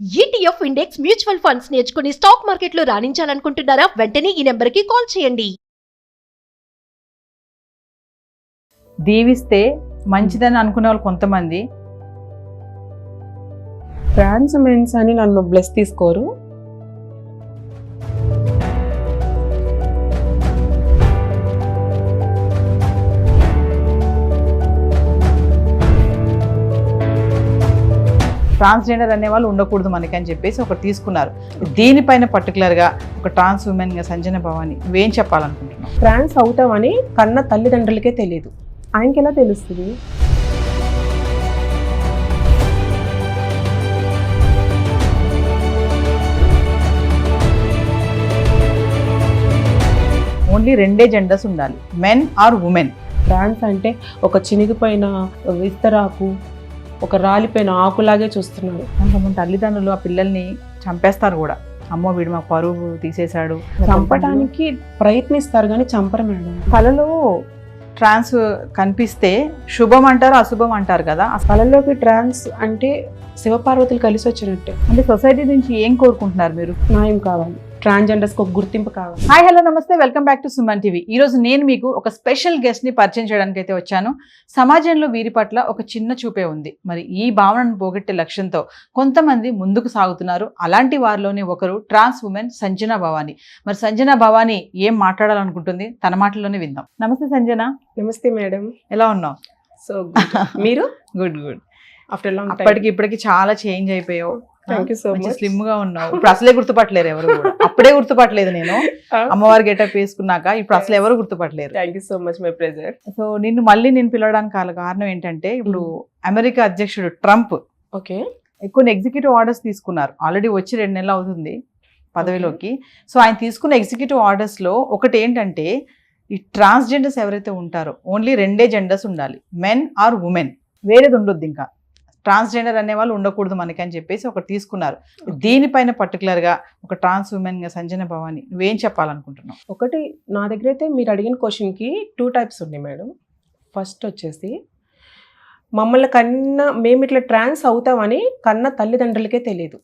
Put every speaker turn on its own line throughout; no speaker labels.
ETF index mutual funds నేర్చుకుని stock మార్కెట్లో రాణించాలనుకుంటున్నారా? వెంటనే ఈ నెంబర్కి కాల్ చేయండి.
దీవిస్తే మంచిదని అనుకునే వాళ్ళు కొంతమంది,
ట్రాన్స్ మెన్స్ అని నన్ను బ్లెస్ తీసుకోరు.
ట్రాన్స్జెండర్ అనే వాళ్ళు ఉండకూడదు మనకి అని చెప్పేసి ఒకటి తీసుకున్నారు. దీనిపైన పర్టికులర్గా ఒక ట్రాన్స్ ఉమెన్గా సంజన భవాని నువ్వేం చెప్పాలనుకుంటున్నావు?
ట్రాన్స్ అవుతామని కన్న తల్లిదండ్రులకే తెలియదు, ఆయనకి ఎలా తెలుస్తుంది?
ఓన్లీ రెండే జెండర్స్ ఉండాలి, మెన్ ఆర్ ఉమెన్.
ట్రాన్స్ అంటే ఒక చినిగిపోయిన విస్తరాకు, ఒక రాలిపోయిన ఆకులాగే చూస్తున్నారు.
కొంతమంది తల్లిదండ్రులు ఆ పిల్లల్ని చంపేస్తారు కూడా. అమ్మో వీడు మా పరువు తీసేశాడు.
చంపడానికి ప్రయత్నిస్తారు కానీ చంపరు మేడం.
కళలో ట్రాన్స్ కనిపిస్తే శుభం అంటారు, అశుభం అంటారు కదా.
కళలోకి ట్రాన్స్ అంటే శివపార్వతులు కలిసి వచ్చినట్టే.
అంటే సొసైటీ నుంచి ఏం కోరుకుంటున్నారు మీరు?
న్యాయం కావాలి, ట్రాన్స్జెండర్స్కి ఒక గుర్తింపు కావాలి.
హాయ్ హలో నమస్తే, welcome back to Suman TV. ఈ రోజు నేను మీకు ఒక స్పెషల్ గెస్ట్ ని పరిచయం చేయడానికి అయితే వచ్చాను. సమాజంలో వీరి పట్ల ఒక చిన్న చూపే ఉంది. మరి ఈ భావనను పోగొట్టే లక్ష్యంతో కొంతమంది ముందుకు సాగుతున్నారు. అలాంటి వారిలోనే ఒకరు ట్రాన్స్ ఉమెన్ సంజన భవాని. మరి సంజన భవాని ఏం మాట్లాడాలనుకుంటుంది తన మాటల్లోనే విందాం. నమస్తే సంజన.
నమస్తే మేడం,
ఎలా ఉన్నావు?
సో మీరు?
Good good.
ఆఫ్టర్ లాంగ్
అప్పటికి ఇప్పటికి చాలా చేంజ్ అయిపోయావు.
Thank you so much.
Slim గా ఉన్నావు. ఇప్పుడు అసలే గుర్తుపట్టలేరు ఎవరు కూడా. అప్పుడే గుర్తుపట్టలేదు నేను, అమ్మవారి గెటప్ వేసుకున్నాక ఇప్పుడు అసలు ఎవరు గుర్తుపట్టలేరు.
Thank you so much, my pressure.
So నిన్ను మళ్ళీ నేను పిలవడానికి కారణం ఏంటంటే, ఇప్పుడు అమెరికా అధ్యక్షుడు ట్రంప్
ఓకే
కొన్ని ఎగ్జిక్యూటివ్ ఆర్డర్స్ తీసుకున్నారు. ఆల్రెడీ వచ్చి 2 నెలలు అవుతుంది పదవిలోకి. సో ఆయన తీసుకున్న ఎగ్జిక్యూటివ్ ఆర్డర్స్ లో ఒకటి ఏంటంటే, ఈ ట్రాన్స్జెండర్స్ ఎవరైతే ఉంటారో ఓన్లీ రెండే జెండర్స్ ఉండాలి, మెన్ ఆర్ ఉమెన్. వేరేది ఉండొద్దు, ఇంకా ట్రాన్స్జెండర్ అనే వాళ్ళు ఉండకూడదు మనకి అని చెప్పేసి ఒకటి తీసుకున్నారు. దీనిపైన పర్టికులర్గా ఒక ట్రాన్స్ ఉమెన్గా సంజన భవాని నువ్వేం చెప్పాలనుకుంటున్నావు?
ఒకటి, నా దగ్గర అయితే మీరు అడిగిన క్వశ్చన్కి 2 టైప్స్ ఉన్నాయి మేడం. ఫస్ట్ వచ్చేసి మమ్మల్ని మేము ఇట్లా ట్రాన్స్ అవుతామని కన్న తల్లిదండ్రులకే తెలియదు.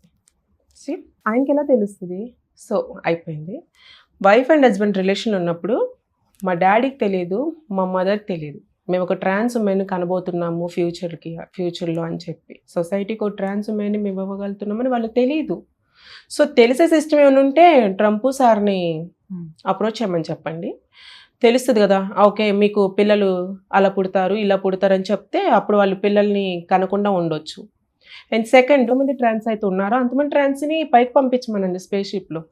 ఆయనకి ఎలా తెలుస్తుంది? సో అయిపోయింది. వైఫ్ అండ్ హస్బెండ్ రిలేషన్ ఉన్నప్పుడు మా డాడీకి తెలియదు, మా మదర్కి తెలియదు మేము ఒక ట్రాన్స్ ఉమెన్ కనబోతున్నాము ఫ్యూచర్లో అని చెప్పి. సొసైటీకి ఒక ట్రాన్స్ ఉమెన్ మేము ఇవ్వగలుగుతున్నామని వాళ్ళకి తెలియదు. సో తెలిసే సిస్టమ్ ఏమైనా ఉంటే ట్రంప్ సార్ని అప్రోచ్ చేయమని చెప్పండి, తెలుస్తుంది కదా. ఓకే మీకు పిల్లలు అలా పుడతారు ఇలా పుడతారు అని చెప్తే అప్పుడు వాళ్ళు పిల్లల్ని కనకుండా ఉండొచ్చు. అండ్ సెకండ్, ఎంతమంది ట్రాన్స్ అయితే ఉన్నారో అంతమంది ట్రాన్స్ని పైకి పంపించమనండి స్పేస్షిప్లో.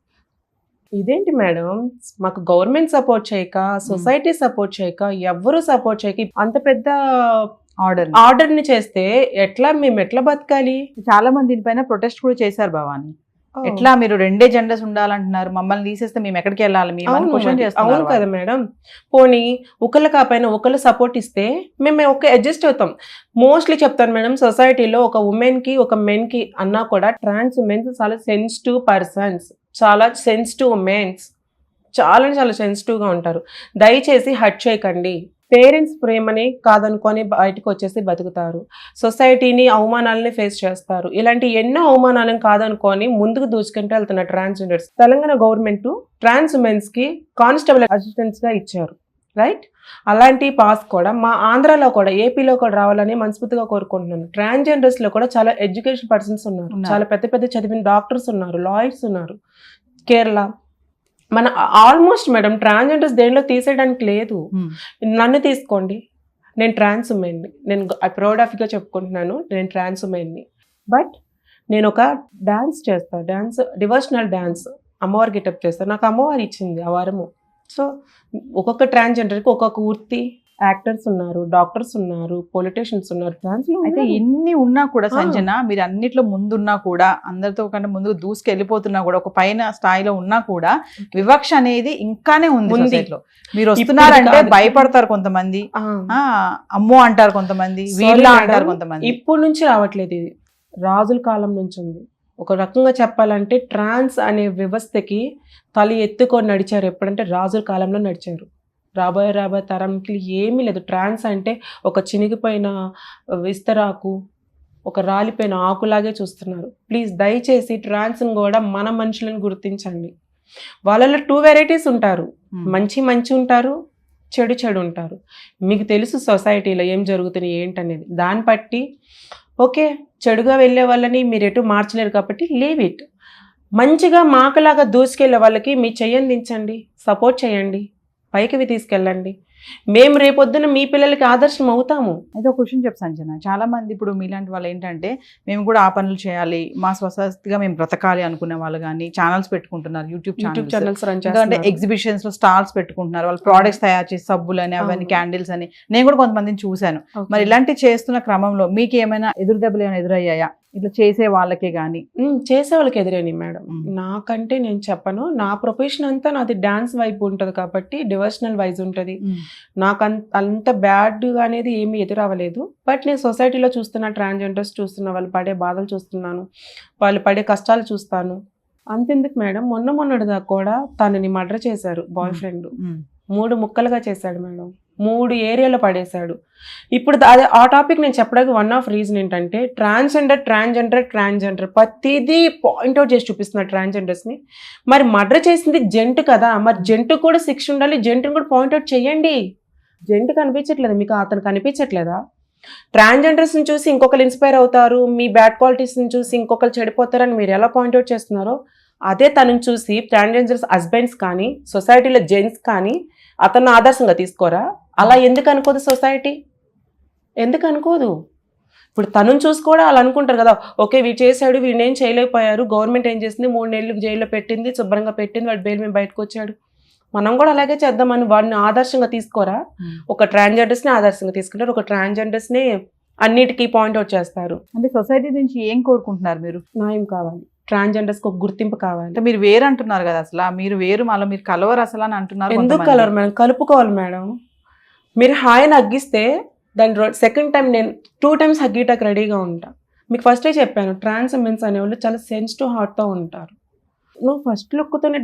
ఇదేంటి మేడం, మాకు గవర్నమెంట్ సపోర్ట్ చేయక, సొసైటీ సపోర్ట్ చేయక, ఎవ్వరూ సపోర్ట్ చేయక అంత పెద్ద ఆర్డర్ని చేస్తే మేము ఎట్లా బతకాలి?
చాలా మంది దీనిపైన ప్రొటెస్ట్ కూడా చేశారు భవాని. ఎట్లా మీరు రెండే జెండర్స్ ఉండాలంటున్నారు, మమ్మల్ని తీసేస్తే మేము ఎక్కడికి వెళ్ళాలి?
అవును కదా మేడం, పోనీ ఒకళ్ళు కాపైనా ఒకళ్ళు సపోర్ట్ ఇస్తే మేము అడ్జస్ట్ అవుతాం. మోస్ట్లీ చెప్తాను మేడం, సొసైటీలో ఒక ఉమెన్కి ఒక మెన్కి అన్నా కూడా ట్రాన్స్ ఉమెన్స్ చాలా సెన్సిటివ్ పర్సన్స్, చాలా సెన్సిటివ్ ఉమెన్స్, చాలా చాలా సెన్సిటివ్గా ఉంటారు. దయచేసి హర్ట్ చేయకండి. పేరెంట్స్ ప్రేమని కాదనుకొని బయటకు వచ్చేసి బతుకుతారు, సొసైటీని అవమానాలని ఫేస్ చేస్తారు. ఇలాంటి ఎన్నో అవమానాలను కాదనుకొని ముందుకు దూసుకుంటూ వెళ్తున్న ట్రాన్స్జెండర్స్. తెలంగాణ గవర్నమెంట్ ట్రాన్స్ ఉమెన్స్కి కానిస్టేబుల్ అసిస్టెంట్స్గా ఇచ్చారు, రైట్? అలాంటి పాస్ కూడా మా ఆంధ్రాలో కూడా, ఏపీలో కూడా రావాలని మనస్ఫూర్తిగా కోరుకుంటున్నాను. ట్రాన్స్జెండర్స్లో కూడా చాలా ఎడ్యుకేషన్ పర్సన్స్ ఉన్నారు, చాలా పెద్ద పెద్ద చదివిన డాక్టర్స్ ఉన్నారు, లాయర్స్ ఉన్నారు. కేరళ మన ఆల్మోస్ట్ మేడం ట్రాన్స్జెండర్స్ దేనిలో తీసేయడానికి లేదు. నన్ను తీసుకోండి, నేను ట్రాన్స్ ఉమెన్ని, నేను ప్రౌడ్ ఆఫ్గా చెప్పుకుంటున్నాను, నేను ట్రాన్స్ ఉమెన్ని. బట్ నేను ఒక డ్యాన్స్ చేస్తాను, డివోషనల్ డ్యాన్స్, అమ్మవారి గెటప్ చేస్తాను. నాకు అమ్మవారు ఇచ్చింది ఆ వారము. సో ఒక్కొక్క ట్రాన్స్జెండర్కి ఒక్కొక్క వృత్తి. యాక్టర్స్ ఉన్నారు, డాక్టర్స్ ఉన్నారు, పొలిటీషియన్స్ ఉన్నారు.
అయితే ఎన్ని ఉన్నా కూడా సంజన, మీరు అన్నిట్లో ముందున్నా కూడా, అందరితో కంటే ముందుకు దూసుకెళ్ళిపోతున్నా కూడా, ఒక పైన స్థాయిలో ఉన్నా కూడా వివక్ష అనేది ఇంకానే ఉంది. మీరు వస్తున్నారంటే భయపడతారు కొంతమంది, అమ్మో అంటారు కొంతమంది, వీళ్ళ అంటారు కొంతమంది.
ఇప్పుడు నుంచి రావట్లేదు, ఇది రాజుల కాలం నుంచి ఉంది. ఒక రకంగా చెప్పాలంటే ట్రాన్స్ అనే వ్యవస్థకి తల ఎత్తుకొని నడిచారు ఎప్పుడంటే రాజుల కాలంలో నడిచారు. రాబోయే తరంకి ఏమీ లేదు. ట్రాన్స్ అంటే ఒక చినిగిపోయిన విస్తరాకు, ఒక రాలిపోయిన ఆకులాగే చూస్తున్నారు. ప్లీజ్ దయచేసి ట్రాన్స్ని కూడా మన మనుషులను గుర్తించండి. వాళ్ళలో 2 వెరైటీస్ ఉంటారు, మంచి ఉంటారు, చెడు ఉంటారు. మీకు తెలుసు సొసైటీలో ఏం జరుగుతుంది ఏంటనేది. దాన్ని బట్టి ఓకే, చెడుగా వెళ్ళే వాళ్ళని మీరు ఎటు మార్చలేరు కాబట్టి లీవ్ ఇట్. మంచిగా మాకలాగా దూసుకెళ్ళే వాళ్ళకి మీ చెయ్యందించండి, సపోర్ట్ చేయండి, పైకి తీసుకెళ్ళండి. మేము రేపొద్దున మీ పిల్లలకి ఆదర్శం అవుతాము.
అయితే ఒక క్వశ్చన్ చెప్పు సంజన, చాలా మంది ఇప్పుడు మీలాంటి వాళ్ళు ఏంటంటే మేము కూడా ఆ పనులు చేయాలి, మా స్వస్థగా మేము బ్రతకాలి అనుకునే వాళ్ళు కానీ ఛానల్స్ పెట్టుకుంటున్నారు, యూట్యూబ్ ఛానల్స్ రన్ చేస్తున్నారు, ఎగ్జిబిషన్స్ లో స్టాల్స్ పెట్టుకుంటున్నారు, వాళ్ళు ప్రోడక్ట్స్ తయారు చేసి సబ్బులు అని అవన్నీ క్యాండిల్స్ అని నేను కూడా కొంతమందిని చూశాను. మరి ఇలాంటి చేస్తున్న క్రమంలో మీకు ఏమైనా ఎదురు దెబ్బలు ఏమైనా ఎదురయ్యాయా ఇట్లా చేసే వాళ్ళకే కానీ?
చేసే వాళ్ళకి ఎదురైనాయి మేడం. నాకంటే నేను చెప్పను, నా ప్రొఫెషన్ అంతా నాది డాన్స్ వైపు ఉంటుంది కాబట్టి డివోషనల్ వైజ్ ఉంటుంది. నాకు అంత బ్యాడ్ అనేది ఏమీ ఎదురవ్వలేదు. బట్ నేను సొసైటీలో చూస్తున్న ట్రాన్స్జెండర్స్ చూస్తున్న వాళ్ళు పడే బాధలు చూస్తున్నాను, వాళ్ళు పడే కష్టాలు చూస్తాను. అంతెందుకు మేడం, మొన్నటిదాకా కూడా తనని మర్డర్ చేశారు బాయ్ ఫ్రెండ్. 3 ముక్కలుగా చేశాడు మేడం, 3 ఏరియాలో పడేశాడు. ఇప్పుడు అదే ఆ టాపిక్ నేను చెప్పడానికి వన్ ఆఫ్ రీజన్ ఏంటంటే ట్రాన్స్జెండర్ ప్రతిదీ పాయింట్అవుట్ చేసి చూపిస్తున్నారు ట్రాన్స్జెండర్స్ని. మరి మర్డర్ చేసింది జెంట్ కదా, మరి జెంట్ కూడా శిక్ష ఉండాలి, జెంట్ని కూడా పాయింట్అవుట్ చేయండి. జెంట్ కనిపించట్లేదు మీకు, అతను కనిపించట్లేదా? ట్రాన్స్జెండర్స్ని చూసి ఇంకొకరు ఇన్స్పైర్ అవుతారు, మీ బ్యాడ్ క్వాలిటీస్ని చూసి ఇంకొకరు చెడిపోతారని మీరు ఎలా పాయింట్అవుట్ చేస్తున్నారో అదే తనని చూసి ట్రాన్స్జెండర్స్ హస్బెండ్స్ కానీ సొసైటీలో జెంట్స్ కానీ అతన్ని ఆదర్శంగా తీసుకోరా? అలా ఎందుకు అనుకోదు సొసైటీ? ఎందుకు అనుకోదు? ఇప్పుడు తనను చూసి కూడా అలా అనుకుంటారు కదా, ఓకే వీడు చేశాడు, వీడినేం చేయలేకపోయారు, గవర్నమెంట్ ఏం చేసింది, 3 నెలలు జైల్లో పెట్టింది, శుభ్రంగా పెట్టింది, వాడు బెయిల్ మీద బయటకు వచ్చాడు, మనం కూడా అలాగే చేద్దామని వాడిని ఆదర్శంగా తీసుకోరా? ఒక ట్రాన్స్జెండర్స్ని ఆదర్శంగా తీసుకుంటారు, ఒక ట్రాన్స్జెండర్స్ని అన్నిటికీ పాయింట్అవుట్ చేస్తారు.
అంటే సొసైటీ నుంచి ఏం కోరుకుంటున్నారు మీరు?
న్యాయం కావాలి, ట్రాన్స్జెండర్స్కి ఒక గుర్తింపు కావాలి.
అంటే మీరు వేరు అంటున్నారు కదా, అసలు మీరు వేరు, మళ్ళీ మీరు కలవరు అసలు అని అంటున్నారు.
ఎందుకు కలవరు మేడం? కలుపుకోవాలి మేడం. మీరు హాయిని హగ్గిస్తే దాని సెకండ్ టైం నేను 2 times హగ్గీటాకి రెడీగా ఉంటా. మీకు ఫస్టే చెప్పాను, ట్రాన్స్ మెన్స్ అనేవాళ్ళు చాలా సెన్సిటివ్ హార్ట్తో ఉంటారు. నువ్వు ఫస్ట్ లుక్తోనే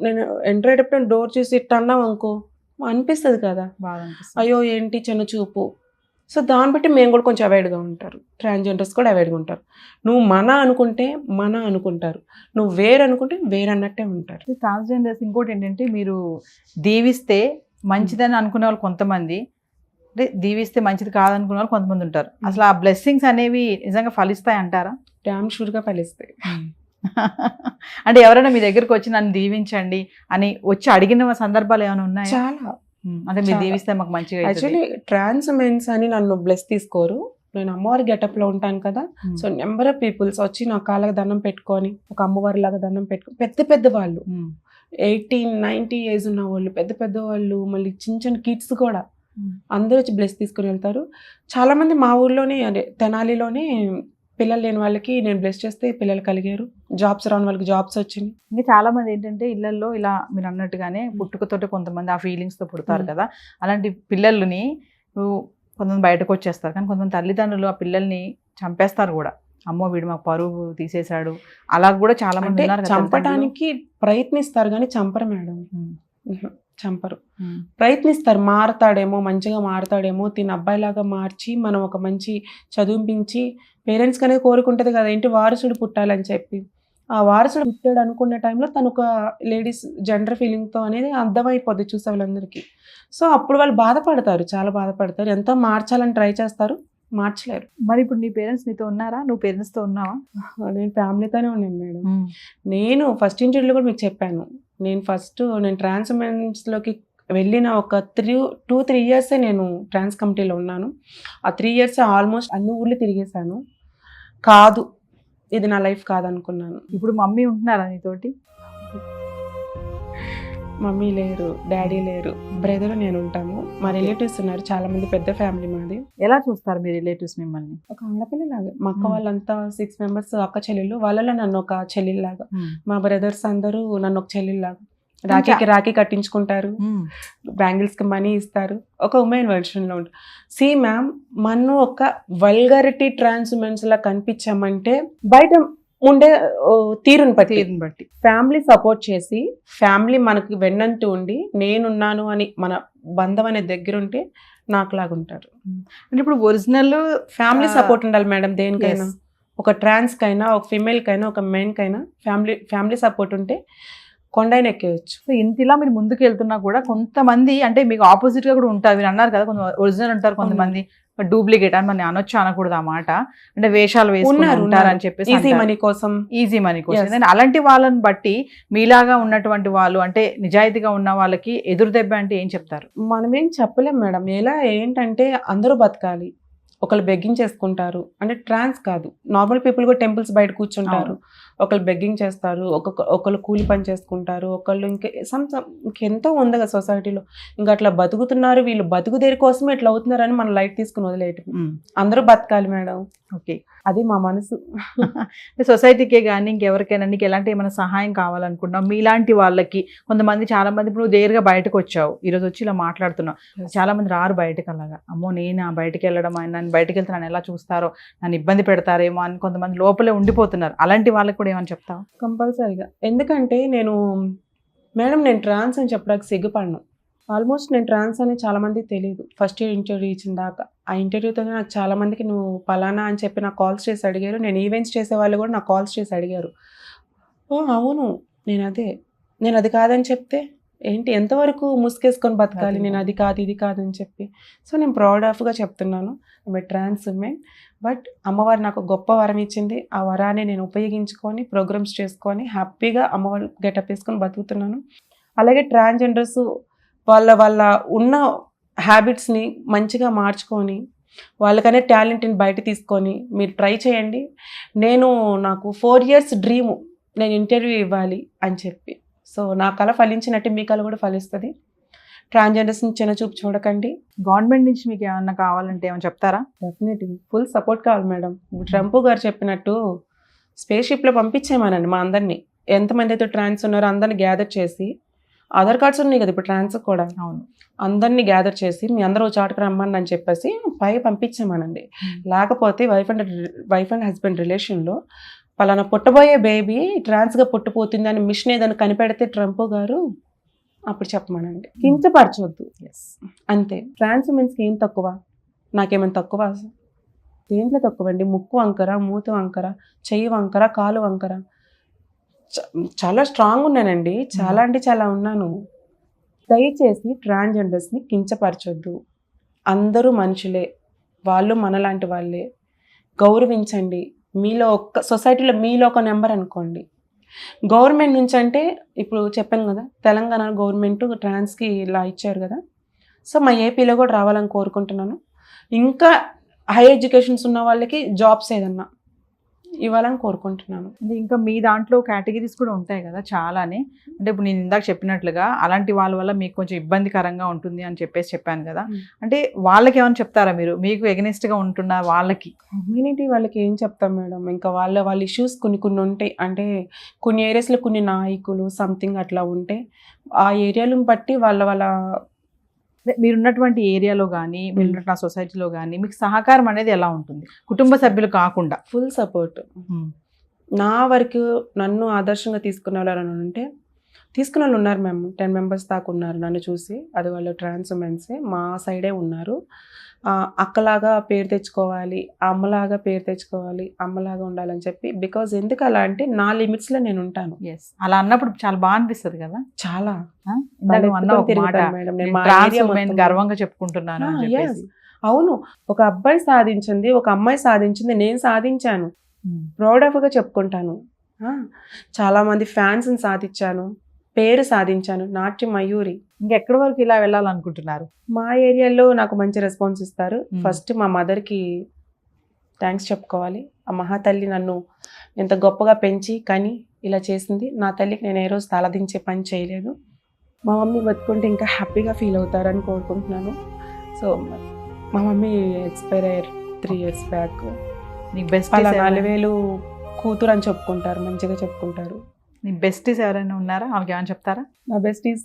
నేను ఎంటర్ అయ్యేటప్పుడు డోర్ చూసి ఇట్లా అన్నావు అనుకో అనిపిస్తుంది కదా,
బాగా అనిపిస్తుంది,
అయ్యో ఏంటి చిన్న చూపు. సో దాన్ని బట్టి మేము కూడా కొంచెం అవాయిడ్గా ఉంటారు, ట్రాన్స్జెండర్స్ కూడా అవాయిడ్గా ఉంటారు. నువ్వు మన అనుకుంటే మన అనుకుంటారు, నువ్వు వేరు అనుకుంటే వేరు అన్నట్టే ఉంటారు.
ట్రాన్స్జెండర్స్ ఇంకోటి ఏంటంటే మీరు దీవిస్తే మంచిదని అనుకునే వాళ్ళు కొంతమంది, అంటే దీవిస్తే మంచిది కాదనుకునే వాళ్ళు కొంతమంది ఉంటారు. అసలు ఆ బ్లెస్సింగ్స్ అనేవి నిజంగా ఫలిస్తాయి అంటారా?
డ్యామ్ షూర్గా ఫలిస్తాయి.
అంటే ఎవరైనా మీ దగ్గరకు వచ్చి నన్ను దీవించండి అని వచ్చి అడిగిన సందర్భాలు ఏమైనా ఉన్నాయా?
చాలా.
అంటే మీరు దీవిస్తే మాకు మంచిగా.
యాక్చువల్లీ ట్రాన్స్ మెన్స్ అని నన్ను బ్లెస్ తీసుకోరు, నేను అమ్మవారి గెటప్లో ఉంటాను కదా, సో నెంబర్ ఆఫ్ పీపుల్స్ వచ్చి నా కాళ్ళకి దండం పెట్టుకొని ఒక అమ్మవారి లాగా దండం పెట్టుకొని పెద్ద వాళ్ళు 18-90 ఏజ్ ఉన్న వాళ్ళు, పెద్ద వాళ్ళు, మళ్ళీ చిన్న కిడ్స్ కూడా అందరూ వచ్చి బ్లెస్ తీసుకుని వెళ్తారు. చాలామంది మా ఊర్లోనే అదే తెనాలిలోనే పిల్లలు లేని వాళ్ళకి నేను బ్లెస్ చేస్తే పిల్లలు కలిగారు, జాబ్స్ రాని వాళ్ళకి జాబ్స్ వచ్చింది.
ఇంకా చాలా మంది ఏంటంటే ఇళ్లలో ఇలా మీరు అన్నట్టుగానే పుట్టుకతోటి కొంతమంది ఆ ఫీలింగ్స్తో పుడతారు కదా, అలాంటి పిల్లల్ని కొంతమంది బయటకు వచ్చేస్తారు, కానీ కొంతమంది తల్లిదండ్రులు ఆ పిల్లల్ని చంపేస్తారు కూడా. అమ్మో వీడు మాకు పరువు తీసేశాడు, అలా కూడా చాలా మంది ఉన్నారు.
చంపడానికి ప్రయత్నిస్తారు కానీ చంపరు మేడం, చంపరు. ప్రయత్నిస్తారు, మారతాడేమో, మంచిగా మారతాడేమో, తిన అబ్బాయిలాగా మార్చి మనం ఒక మంచి చదివించి, పేరెంట్స్కి అనేది కోరుకుంటుంది కదా ఏంటి వారసుడు పుట్టాలని చెప్పి. ఆ వారసుడు పుట్టాడు అనుకునే టైంలో తను ఒక లేడీస్ జెండర్ ఫీలింగ్తో అనేది అర్థమైపోద్ది చూసే వాళ్ళందరికీ. సో అప్పుడు వాళ్ళు బాధపడతారు, చాలా బాధపడతారు, ఎంతో మార్చాలని ట్రై చేస్తారు, మార్చలేరు.
మరి ఇప్పుడు నీ పేరెంట్స్ నీతో ఉన్నారా? నువ్వు పేరెంట్స్తో ఉన్నావా?
నేను ఫ్యామిలీతోనే ఉన్నాను మేడం. నేను ఫస్ట్ ఇంటర్వ్యూలో కూడా మీకు చెప్పాను, నేను ట్రాన్స్ మెన్స్లోకి వెళ్ళిన ఒక 2-3 ఇయర్సే నేను ట్రాన్స్ కమిటీలో ఉన్నాను. ఆ 3 ఇయర్స్ ఆల్మోస్ట్ అన్ని ఊర్లు తిరిగేశాను. కాదు, ఇది నా లైఫ్ కాదనుకున్నాను.
ఇప్పుడు మమ్మీ ఉంటున్నారా నీతోటి?
మమ్మీ లేరు, డాడీ లేరు, బ్రదర్ నేను ఉంటాము. మా రిలేటివ్స్ ఉన్నారు చాలా మంది, పెద్ద ఫ్యామిలీ మాది.
ఎలా చూస్తారు మీ రిలేటివ్స్ మిమ్మల్ని?
ఒక ఆడపిల్లలాగా. మా అక్క వాళ్ళంతా 6 members అక్క చెల్లెళ్ళు, వాళ్ళలో నన్ను ఒక చెల్లెల్లాగా. మా బ్రదర్స్ అందరూ నన్ను ఒక చెల్లెల్లాగా. రాఖీ కట్టించుకుంటారు, బ్యాంగిల్స్కి మనీ ఇస్తారు, ఒక ఉమెన్ వర్షన్లో ఉంటారు. సి మ్యామ్, మనం ఒక వల్గారిటీ ట్రాన్స్మెన్స్ లా కనిపించామంటే బయట ఉండే తీరుని బట్టి ఫ్యామిలీ సపోర్ట్ చేసి, ఫ్యామిలీ మనకి వెన్నంటూ ఉండి నేనున్నాను అని మన బంధం అనే దగ్గర ఉంటే నాకులాగా ఉంటారు.
అంటే ఇప్పుడు ఒరిజినల్
ఫ్యామిలీ సపోర్ట్ ఉండాలి మేడం దేనికైనా. ఒక ట్రాన్స్ కైనా, ఒక ఫిమేల్ కైనా, ఒక మెన్ కైనా ఫ్యామిలీ సపోర్ట్ ఉంటే కొండైనా ఎక్కేయచ్చు.
సో ఇంతలా మీరు ముందుకు వెళ్తున్నా కూడా కొంతమంది అంటే మీకు ఆపోజిట్ గా కూడా ఉంటారు. మీరు అన్నారు కదా, కొంత ఒరిజినల్ ఉంటారు, కొంతమంది డూప్లికేట్ అని మనం అనొచ్చు అనకూడదు ఆ మాట. అంటే వేషాలు వేసుకుని ఉంటారు అని చెప్పేసి
ఈజీ మనీ కోసం.
ఈజీ మనీ కోసం. అలాంటి వాళ్ళని బట్టి మీలాగా ఉన్నటువంటి వాళ్ళు అంటే నిజాయితీగా ఉన్న వాళ్ళకి ఎదురు దెబ్బ అంటే ఏం చెప్తారు?
మనం ఏం చెప్పలేం మేడం. ఎలా ఏంటంటే అందరూ బతకాలి. ఒకళ్ళు బెగ్గింగ్ చేసుకుంటారు, అంటే ట్రాన్స్ కాదు, నార్మల్ పీపుల్ కూడా టెంపుల్స్ బయట కూర్చుంటారు. ఒకళ్ళు బెగ్గింగ్ చేస్తారు, ఒకళ్ళు కూలి పని చేసుకుంటారు, ఒకళ్ళు ఇంకెంతో ఉంది కదా సొసైటీలో. ఇంకా అట్లా బతుకుతున్నారు. వీళ్ళు బతుకుదేరి కోసమే ఇట్లా అవుతున్నారని మనం లైట్ తీసుకుని వదిలేయటం. అందరూ బతకాలి మేడం.
ఓకే,
అది మా మనసు.
సొసైటీకే కానీ ఇంకెవరికైనా నీకు ఎలాంటి ఏమైనా సహాయం కావాలనుకుంటున్నావు? మీలాంటి వాళ్ళకి కొంతమంది చాలా మంది ఇప్పుడు నేరుగా బయటకు వచ్చావు, ఈరోజు వచ్చి ఇలా మాట్లాడుతున్నావు. చాలా మంది రారు బయటకు. అలాగా అమ్మో నేను బయటకు వెళ్ళడం, ఆయన నన్ను బయటకు వెళ్తే నన్ను ఎలా చూస్తారో, నన్ను ఇబ్బంది పెడతారేమో అని కొంతమంది లోపలే ఉండిపోతున్నారు. అలాంటి వాళ్ళకి కూడా ఏమని చెప్తావు?
కంపల్సరీగా. ఎందుకంటే మేడం నేను ట్రాన్స్ అని చెప్పడానికి సిగ్గుపడను. ఆల్మోస్ట్ నేను ట్రాన్స్ అని చాలా మందికి తెలియదు. ఫస్ట్ ఇయర్ ఇంటర్వ్యూ ఇచ్చిన దాకా. ఆ ఇంటర్వ్యూతోనే నాకు చాలా మందికి నువ్వు పలానా అని చెప్పి నాకు కాల్స్ చేసి అడిగారు. నేను ఈవెంట్స్ చేసే వాళ్ళు కూడా నాకు కాల్స్ చేసి అడిగారు. ఓ అవును, నేను అది కాదని చెప్తే ఏంటి, ఎంతవరకు ముసుకేసుకొని బతకాలి, నేను అది కాదు ఇది కాదని చెప్పి. సో నేను ప్రౌడ్ ఆఫ్గా చెప్తున్నాను, ట్రాన్స్ ఉమెన్. బట్ అమ్మవారు నాకు గొప్ప వరం ఇచ్చింది. ఆ వరాన్ని నేను ఉపయోగించుకొని ప్రోగ్రామ్స్ చేసుకొని హ్యాపీగా అమ్మవారు గెటప్ వేసుకొని బతుకుతున్నాను. అలాగే ట్రాన్స్జెండర్స్ వాళ్ళ ఉన్న హ్యాబిట్స్ని మంచిగా మార్చుకొని వాళ్ళకనే టాలెంట్ని బయట తీసుకొని మీరు ట్రై చేయండి. నాకు 4 years డ్రీము నేను ఇంటర్వ్యూ ఇవ్వాలి అని చెప్పి. సో నా కళ ఫలించినట్టు మీ కళ కూడా ఫలిస్తుంది. ట్రాన్స్జెండర్స్ని చిన్న చూపు చూడకండి.
గవర్నమెంట్ నుంచి మీకు ఏమన్నా కావాలంటే ఏమైనా చెప్తారా?
డెఫినెట్లీ ఫుల్ సపోర్ట్ కావాలి మేడం. ట్రంప్ గారు చెప్పినట్టు స్పేస్ షిప్లో పంపించేమానండి మా అందరినీ. ఎంతమంది అయితే ట్రాన్స్ ఉన్నారో అందరినీ గ్యాదర్ చేసి, ఆధార్ కార్డ్స్ ఉన్నాయి కదా ఇప్పుడు ట్రాన్స్ కూడా,
అవును,
అందరినీ గ్యాదర్ చేసి మీ అందరూ చాటుకు రమ్మని అని చెప్పేసి పంపించామనండి. లేకపోతే వైఫ్ అండ్ హస్బెండ్ రిలేషన్లో పలానా పుట్టబోయే బేబీ ట్రాన్స్గా పుట్టిపోతుంది అని మిషన్ ఏదైనా కనిపెడితే ట్రంప్ గారు అప్పుడు చెప్పమానండి. కించపరచొద్దు. అంతే. ట్రాన్స్ ఉమెన్స్కి ఏం తక్కువ? నాకేమైనా తక్కువ? దేంట్లో తక్కువ అండి? ముక్కు వంకర, మూత వంకర, చెయ్యి వంకర, కాలు వంకర, చాలా స్ట్రాంగ్ ఉన్నానండి. చాలా అంటే చాలా ఉన్నాను. దయచేసి ట్రాన్స్జెండర్స్ని కించపరచొద్దు. అందరూ మనుషులే, వాళ్ళు మనలాంటి వాళ్ళే. గౌరవించండి. సొసైటీలో మీలో ఒక నెంబర్ అనుకోండి. గవర్నమెంట్ నుంచి అంటే ఇప్పుడు చెప్పాను కదా, తెలంగాణ గవర్నమెంట్ ట్రాన్స్కి ఇలా ఇచ్చారు కదా. సో మా ఏపీలో కూడా రావాలని కోరుకుంటున్నాను. ఇంకా హై ఎడ్యుకేషన్స్ ఉన్న వాళ్ళకి జాబ్స్ ఏదన్నా ఇవ్వాలని కోరుకుంటున్నాను.
అంటే ఇంకా మీ దాంట్లో కేటగిరీస్ కూడా ఉంటాయి కదా చాలానే. అంటే ఇప్పుడు నేను ఇందాక చెప్పినట్లుగా అలాంటి వాళ్ళ వల్ల మీకు కొంచెం ఇబ్బందికరంగా ఉంటుంది అని చెప్పాను కదా. అంటే వాళ్ళకి ఏమైనా చెప్తారా మీరు? మీకు ఎగనెస్ట్గా ఉంటున్న వాళ్ళకి,
కమ్యూనిటీ వాళ్ళకి ఏం చెప్తాం మేడం? ఇంకా వాళ్ళ ఇష్యూస్ కొన్ని ఉంటాయి. అంటే కొన్ని ఏరియాస్లో కొన్ని నాయకులు సంథింగ్ అట్లా ఉంటే ఆ ఏరియాలను బట్టి వాళ్ళ
మీరున్నటువంటి ఏరియాలో కానీ మీరున్న సొసైటీలో కానీ మీకు సహకారం అనేది ఎలా ఉంటుంది? కుటుంబ సభ్యులు కాకుండా
ఫుల్ సపోర్ట్. నా వరకు నన్ను ఆదర్శంగా తీసుకునే వాళ్ళు ఉంటే తీసుకున్న వాళ్ళు ఉన్నారు మ్యామ్. 10 members దాకా ఉన్నారు నన్ను చూసి. అది వాళ్ళు ట్రాన్స్ ఉమెన్సే, మా సైడే ఉన్నారు. అక్కలాగా పేరు తెచ్చుకోవాలి, అమ్మలాగా పేరు తెచ్చుకోవాలి, అమ్మలాగా ఉండాలని చెప్పి. బికాజ్ ఎందుకు అలా అంటే నా లిమిట్స్లో నేను ఉంటాను.
ఎస్, అలా అన్నప్పుడు చాలా బాగా అనిపిస్తుంది కదా.
చాలా
గర్వంగా చెప్పుకుంటున్నాను.
అవును, ఒక అబ్బాయి సాధించింది, ఒక అమ్మాయి సాధించింది, నేను సాధించాను. ప్రౌడ్ ఆఫ్గా చెప్పుకుంటాను. చాలా మంది ఫ్యాన్స్ని సాధించాను, పేరు సాధించాను. నాట్య మయూరి.
ఇంకెక్కడి వరకు ఇలా వెళ్ళాలనుకుంటున్నారు?
మా ఏరియాలో నాకు మంచి రెస్పాన్స్ ఇస్తారు. ఫస్ట్ మా మదర్కి థ్యాంక్స్ చెప్పుకోవాలి. ఆ మహాతల్లి నన్ను ఎంత గొప్పగా పెంచి కానీ ఇలా చేసింది. నా తల్లికి నేను ఏ రోజు తలదించే పని చేయలేదు. మా మమ్మీ బతుకుంటే ఇంకా హ్యాపీగా ఫీల్ అవుతారని కోరుకుంటున్నాను. సో మా మమ్మీ ఎక్స్పైర్ అయ్యారు 3 years బ్యాక్.
నీకు బెస్ట్
4,000 కూతురు అని చెప్పుకుంటారు, మంచిగా చెప్పుకుంటారు.
నీ బెస్టీస్ ఎవరైనా ఉన్నారా? వాళ్ళకి ఏమైనా చెప్తారా?
నా బెస్టీస్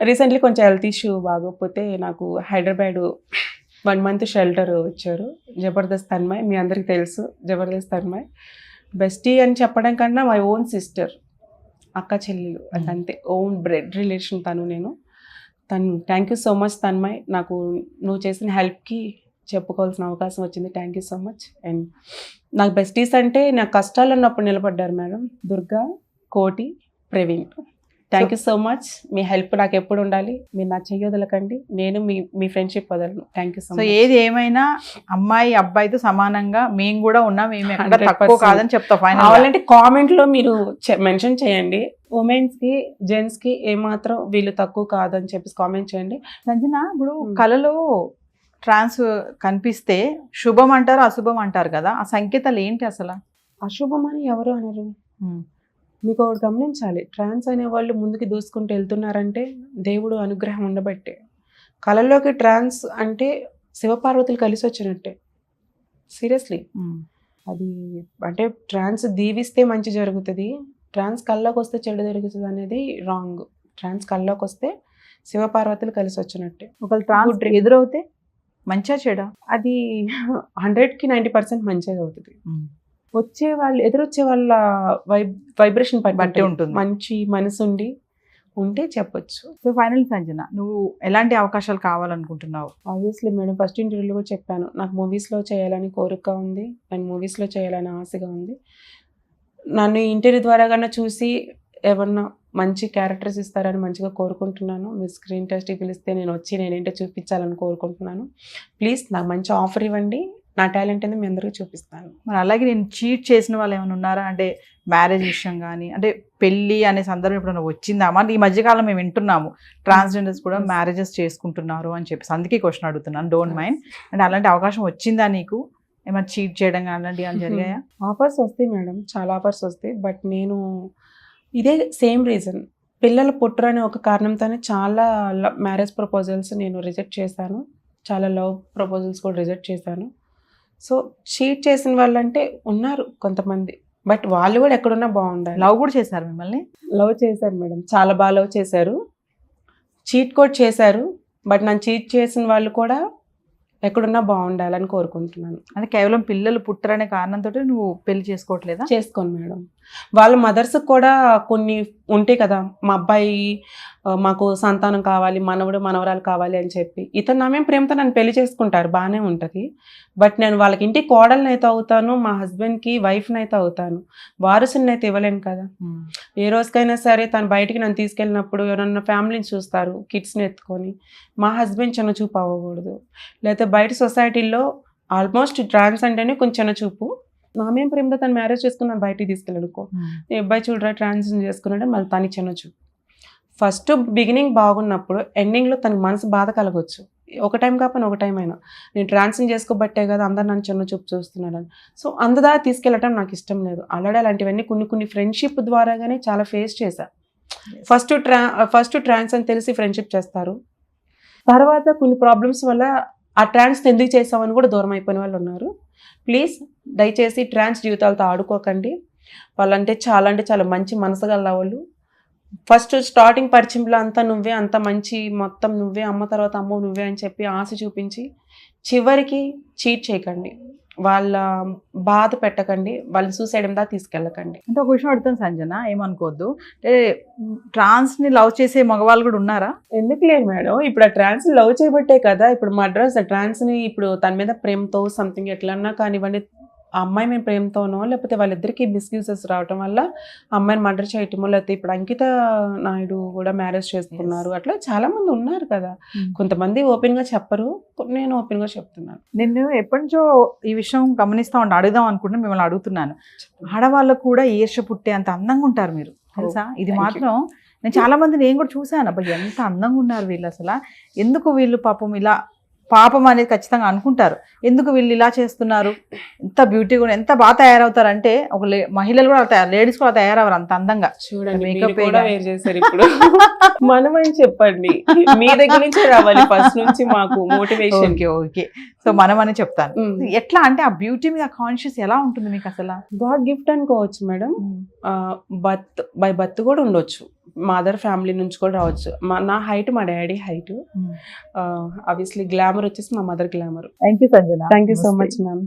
రీసెంట్లీ కొంచెం హెల్త్ ఇష్యూ బాగోకపోతే నాకు హైదరాబాద్ 1 month షెల్టర్ వచ్చారు. జబర్దస్త్ తన్మయ్, మీ అందరికి తెలుసు జబర్దస్త్ తన్మయ్. బెస్టీ అని చెప్పడం కన్నా మై ఓన్ సిస్టర్, అక్క చెల్లెలు, అదంతే. ఓన్ బ్లడ్ రిలేషన్ తను. Thank you so much Tanmay, నాకు నువ్వు చేసిన హెల్ప్కి చెప్పుకోవాల్సిన అవకాశం వచ్చింది. Thank you so much. And నాకు బెస్టీస్ అంటే నాకు కష్టాలు ఉన్నప్పుడు నిలబడ్డారు మేడం, దుర్గా, కోటి, Praveen. Thank you so much. Me help నాకు ఎప్పుడు ఉండాలి. మీరు నా చెయ్యొదలకండి, నేను మీ ఫ్రెండ్షిప్ వదలను. Thank you so
so
much.
ఏది ఏమైనా అమ్మాయి అబ్బాయితో సమానంగా మేము కూడా ఉన్నాం, మేము ఎక్కడ
100%
తక్కువ కాదని చెప్తా ఫైనల్.
కావాలంటే కామెంట్ లో మీరు మెన్షన్ చేయండి, ఉమెన్స్ కి జెంట్స్ కి ఏమాత్రం వీళ్ళు తక్కువ కాదని చెప్పేసి కామెంట్ చేయండి.
సంజన, ఇప్పుడు కళలో ట్రాన్స్ కనిపిస్తే శుభం అంటారు, అశుభం అంటారు కదా, ఆ సంకేతాలు ఏంటి అసలు?
అశుభం అని ఎవరు అనరు. మీకు ఒకటి గమనించాలి, ట్రాన్స్ అనే వాళ్ళు ముందుకు దూసుకుంటూ వెళ్తున్నారంటే దేవుడు అనుగ్రహం ఉండబట్టే. కళల్లోకి ట్రాన్స్ అంటే శివపార్వతులు కలిసి వచ్చినట్టే. సీరియస్లీ, అది అంటే ట్రాన్స్ దీవిస్తే మంచి జరుగుతుంది, ట్రాన్స్ కళ్ళలోకి వస్తే చెడు జరుగుతుంది అనేది రాంగ్. ట్రాన్స్ కళ్ళలోకి వస్తే శివపార్వతులు కలిసి వచ్చినట్టే.
ఒకవేళ ట్రాన్స్ ఎదురవుతే మంచిగా చెడా?
అది 100కి 90% మంచిగా అవుతుంది. వచ్చే వాళ్ళు ఎదురొచ్చే వాళ్ళ వైబ్రేషన్
బట్టి ఉంటుంది.
మంచి మనసు ఉంటే చెప్పొచ్చు.
సో ఫైనల్ సంజన, నువ్వు ఎలాంటి అవకాశాలు కావాలనుకుంటున్నావు?
ఆబ్వియస్లీ మేడం, ఫస్ట్ ఇంటర్వ్యూలో కూడా చెప్పాను, నాకు మూవీస్లో చేయాలని కోరిక ఉంది అండ్ మూవీస్లో చేయాలని ఆశగా ఉంది. నన్ను ఇంటర్వ్యూ ద్వారా కన్నా చూసి ఏమన్నా మంచి క్యారెక్టర్స్ ఇస్తారని మంచిగా కోరుకుంటున్నాను. మీరు స్క్రీన్ టెస్ట్కి పిలిస్తే నేను వచ్చి నేనేంటో చూపించాలని కోరుకుంటున్నాను. ప్లీజ్ నాకు మంచి ఆఫర్ ఇవ్వండి, నా టాలెంట్ అనేది మీ అందరికీ చూపిస్తాను.
మరి అలాగే నేను చీట్ చేసిన వాళ్ళు ఏమైనా ఉన్నారా? అంటే మ్యారేజ్ విషయం కానీ, అంటే పెళ్ళి అనే సందర్భం ఎప్పుడైనా వచ్చిందా? మరి ఈ మధ్యకాలం మేము వింటున్నాము ట్రాన్స్జెండర్స్ కూడా మ్యారేజెస్ చేసుకుంటున్నారు అని చెప్పేసి, అందుకే క్వశ్చన్ అడుగుతున్నాను, డోంట్ మైండ్. అంటే అలాంటి అవకాశం వచ్చిందా నీకు? ఏమైనా చీట్ చేయడం కానీ అలాంటివి అని జరిగాయా?
ఆఫర్స్ వస్తాయి మేడం, చాలా ఆఫర్స్ వస్తాయి. బట్ నేను ఇదే సేమ్ రీజన్, పిల్లలు పుట్టరనే ఒక కారణంతోనే చాలా మ్యారేజ్ ప్రపోజల్స్ నేను రిజెక్ట్ చేశాను, చాలా లవ్ ప్రపోజల్స్ కూడా రిజెక్ట్ చేశాను. సో చీట్ చేసిన వాళ్ళంటే ఉన్నారు కొంతమంది, బట్ వాళ్ళు కూడా ఎక్కడున్నా బాగుండాలి.
లవ్ కూడా చేశారు మిమ్మల్ని?
లవ్ చేశారు మేడం, చాలా బాగా లవ్ చేశారు, చీట్ కూడా చేశారు. బట్ నన్ను చీట్ చేసిన వాళ్ళు కూడా ఎక్కడున్నా బాగుండాలని కోరుకుంటున్నాను.
అంటే కేవలం పిల్లలు పుట్టరనే కారణంతో నువ్వు పెళ్లి చేసుకోవట్లేదా?
చేసుకోను మేడం, వాళ్ళ మదర్స్కి కూడా కొన్ని ఉంటాయి కదా, మా అబ్బాయి మాకు సంతానం కావాలి, మనవడు మనవరాలు కావాలి అని చెప్పి ఇతను నామేం ప్రేమతో నన్ను పెళ్లి చేసుకుంటారు, బాగానే ఉంటుంది. బట్ నేను వాళ్ళకి ఇంటికి కోడల్ని అయితే అవుతాను, మా హస్బెండ్కి వైఫ్ని అయితే అవుతాను, వారసుని అయితే ఇవ్వలేను కదా. ఏ రోజుకైనా సరే తను బయటికి నన్ను తీసుకెళ్ళినప్పుడు ఎవరన్నా ఫ్యామిలీని చూస్తారు కిడ్స్ని ఎత్తుకొని, మా హస్బెండ్ చిన్న చూపు అవ్వకూడదు. లేకపోతే బయట సొసైటీలో ఆల్మోస్ట్ ట్రాన్స్ అంటేనే కొంచెం చిన్న చూపు. నామేం ప్రేమతో తను మ్యారేజ్ చేసుకున్నాను బయటికి తీసుకెళ్ళడుకో, ఈ అబ్బాయి చూడరా ట్రాన్స్జెండర్ చేసుకున్నాడే, మళ్ళీ తను చిన్న చూపు. ఫస్ట్ బిగినింగ్ బాగున్నప్పుడు ఎండింగ్లో తనకు మనసు బాధ కలగొచ్చు, ఒక టైం కాకపోయినా ఒక టైం అయినా. నేను ట్రాన్స్జెండర్ చేసుకోబట్టే కదా అందరు నన్ను చిన్న చూపు చూస్తున్నాడని. సో అందదా తీసుకెళ్ళటం నాకు ఇష్టం లేదు. ఆల్రెడీ అలాంటివన్నీ కొన్ని ఫ్రెండ్షిప్ ద్వారాగానే చాలా ఫేస్ చేశా. ఫస్ట్ ట్రాన్స్ అని తెలిసి ఫ్రెండ్షిప్ చేస్తారు, తర్వాత కొన్ని ప్రాబ్లమ్స్ వల్ల ఆ ట్రాన్స్ ఎందుకు చేసామని కూడా దూరం అయిపోయిన వాళ్ళు ఉన్నారు. ప్లీజ్ దయచేసి ట్రాన్స్ జీవితాలతో ఆడుకోకండి. వాళ్ళంటే చాలా మంచి మనసు గల వాళ్ళు. ఫస్ట్ స్టార్టింగ్ పరిచయంలో అంతా నువ్వే, అంత మంచి మొత్తం నువ్వే, అమ్మ తర్వాత అమ్మ నువ్వే అని చెప్పి ఆశ చూపించి చివరికి చీట్ చేయకండి, వాళ్ళ బాధ పెట్టకండి, వాళ్ళని సూసైడ్ మీద తీసుకెళ్ళకండి.
అంటే ఒక విషయం అడుగుతాను సంజన, ఏమనుకోవద్దు, అంటే ట్రాన్స్ని లవ్ చేసే మగవాళ్ళు కూడా ఉన్నారా?
ఎందుకు లేదు మేడం, ఇప్పుడు ఆ ట్రాన్స్ లవ్ చేయబట్టే కదా ఇప్పుడు మద్రాస్ ఆ ట్రాన్స్ని ఇప్పుడు తన మీద ప్రేమతో సంథింగ్ ఎట్లన్నా కానివ్వండి, ఆ అమ్మాయి మేము ప్రేమతోనో లేకపోతే వాళ్ళిద్దరికి మిస్యూజెస్ రావటం వల్ల అమ్మాయిని మర్డర్ చేయటమో, లేకపోతే ఇప్పుడు అంకిత నాయుడు కూడా మ్యారేజ్ చేసుకున్నారు, అట్లా చాలా మంది ఉన్నారు కదా. కొంతమంది ఓపెన్ గా చెప్పరు, నేను ఓపెన్ గా చెప్తున్నాను.
నేను ఎప్పటి నుంచో ఈ విషయం గమనిస్తా ఉంటే అడుగుదాం అనుకుంటున్నా, మిమ్మల్ని అడుగుతున్నాను. ఆడవాళ్ళకు కూడా ఈర్ష్య పుట్టే అంత అందంగా ఉంటారు మీరు, తెలుసా? ఇది మాత్రం నేను చాలా మంది నేను కూడా చూసాను, అబ్బా ఎంత అందంగా ఉన్నారు వీళ్ళు, అసలు ఎందుకు వీళ్ళు పాపం ఇలా, పాపం అనేది ఖచ్చితంగా అనుకుంటారు, ఎందుకు వీళ్ళు ఇలా చేస్తున్నారు, ఎంత బ్యూటీగా ఎంత బాగా తయారవుతారు అంటే, ఒక మహిళలు కూడా లేడీస్ కూడా తయారవరు అంత అందంగా.
చూడండి మేకప్ కూడా వేర్ చేశారు ఇప్పుడు. మనమని చెప్పండి, మీ దగ్గర నుంచి రావాలి ఫస్ట్ నుంచి మాకు మోటివేషన్.
ఓకే, సో మనమని చెప్తాను. ఎట్లా అంటే ఆ బ్యూటీ మీద కాన్షియస్ ఎలా ఉంటుంది మీకు అసలు?
గాడ్ గిఫ్ట్ అనుకోవచ్చు మేడం, బై బర్త్ కూడా ఉండొచ్చు, మదర్ ఫ్యామిలీ నుంచి కూడా రావచ్చు. నా హైట్ మా డాడీ హైట్, ఆబ్వియస్లీ గ్లామర్ వచ్చేసి మా mother glamour.
Thank you Sanjana.
Thank you so much ma'am.